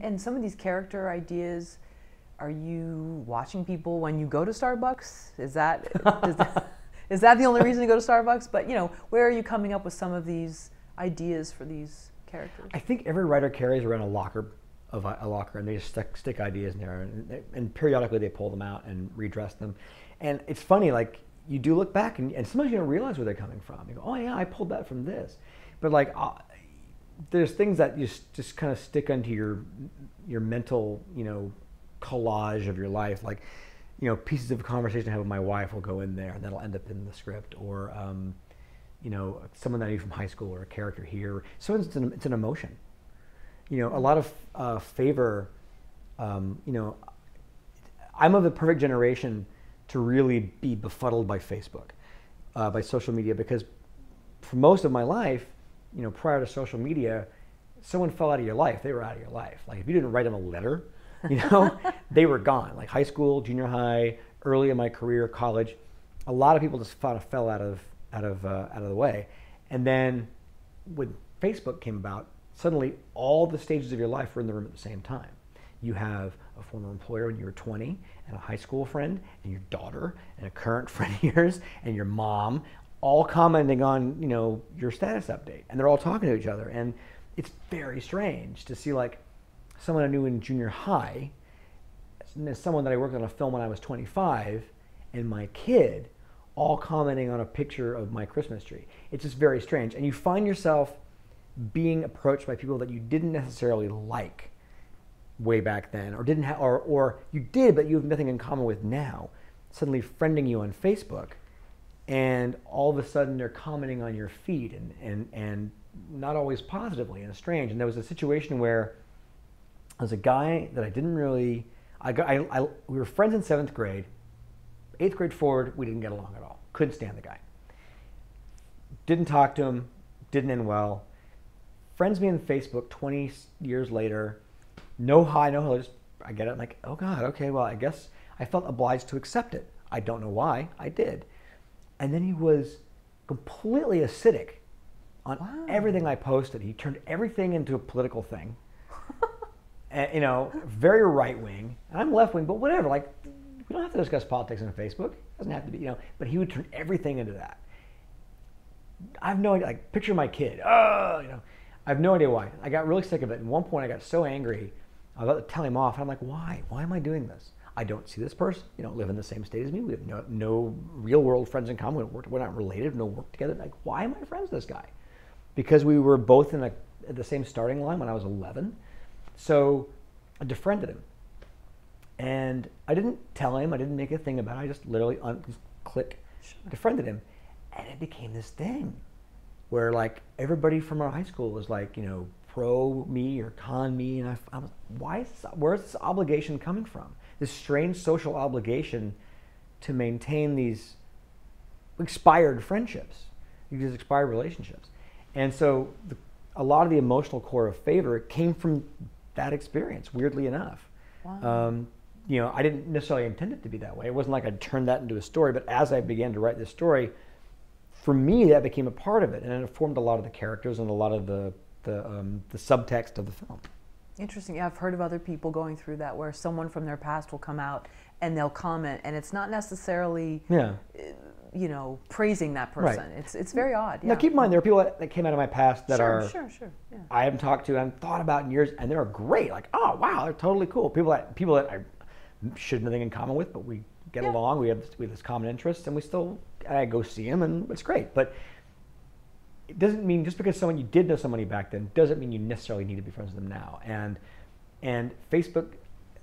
And some of these character ideas, are you watching people when you go to Starbucks? Is that the only reason to go to Starbucks? But where are you coming up with some of these ideas for these characters? I think every writer carries around a locker, and they just stick ideas in there, and periodically they pull them out and redress them. And it's funny, like you do look back, and sometimes you don't realize where they're coming from. You go, oh yeah, I pulled that from this. But like, there's things that you just kind of stick onto your mental, collage of your life. Like, pieces of conversation I have with my wife will go in there, and that'll end up in the script. Or, someone that I knew from high school, or a character here. So it's an emotion. A lot of favor. I'm of the perfect generation to really be befuddled by Facebook, by social media, because for most of my life, prior to social media, someone fell out of your life, they were out of your life. Like if you didn't write them a letter, they were gone. Like high school, junior high, early in my career, college, a lot of people just fell out of the way. And then when Facebook came about, suddenly all the stages of your life were in the room at the same time. You have a former employer when you were 20, and a high school friend, and your daughter, and a current friend of yours, and your mom, all commenting on your status update, and they're all talking to each other. And it's very strange to see like someone I knew in junior high, someone that I worked on a film when I was 25, and my kid all commenting on a picture of my Christmas tree. It's just very strange. And you find yourself being approached by people that you didn't necessarily like way back then, or didn't have, or you did, but you have nothing in common with now, suddenly friending you on Facebook, and all of a sudden they're commenting on your feed, and not always positively, and it's strange. And there was a situation where there was a guy that I didn't really, we were friends in 7th grade, 8th grade forward, we didn't get along at all. Couldn't stand the guy. Didn't talk to him, didn't end well. Friends me on Facebook 20 years later, no hi, no hello, just I get it. I'm like, oh God, okay, well, I guess I felt obliged to accept it. I don't know why, I did. And then he was completely acidic on everything I posted. He turned everything into a political thing. And, very right wing. And I'm left wing, but whatever. Like, we don't have to discuss politics on Facebook. It doesn't have to be, but he would turn everything into that. I have no idea. Like, picture my kid. I have no idea why. I got really sick of it. At one point, I got so angry, I was about to tell him off. And I'm like, why? Why am I doing this? I don't see this person. You don't live in the same state as me. We have no real world friends in common. We're not related. No work together. Like, why am I friends with this guy? Because we were both at the same starting line when I was 11. So I defriended him. And I didn't tell him. I didn't make a thing about it. I just literally defriended him. And it became this thing where like everybody from our high school was like, pro me or con me. And I was, where's this obligation coming from? This strange social obligation to maintain these expired friendships, these expired relationships. And so a lot of the emotional core of favor came from that experience, weirdly enough. Wow. I didn't necessarily intend it to be that way. It wasn't like I'd turned that into a story, but as I began to write this story, for me, that became a part of it, and it formed a lot of the characters and a lot of the subtext of the film. Interesting. Yeah, I've heard of other people going through that, where someone from their past will come out and they'll comment, and it's not necessarily, praising that person. Right. It's very odd. Yeah. Now, keep in mind, there are people that came out of my past that sure. Yeah. I haven't talked to, I haven't thought about in years, and they're great. Like, oh wow, they're totally cool. People that I should have nothing in common with, but we get along. We have this common interest, and I go see them, and it's great. But it doesn't mean just because you did know somebody back then doesn't mean you necessarily need to be friends with them now. And Facebook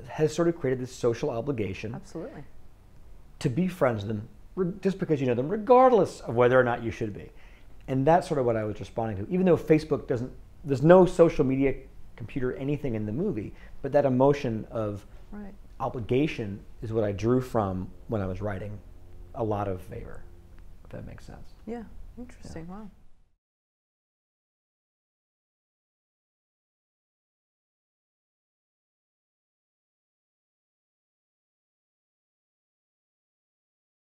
has sort of created this social obligation, absolutely, to be friends with them just because you know them, regardless of whether or not you should be. And that's sort of what I was responding to. Even though Facebook there's no social media, computer, anything in the movie, but that emotion of obligation is what I drew from when I was writing a lot of favor, if that makes sense. Yeah, interesting. Yeah. Wow.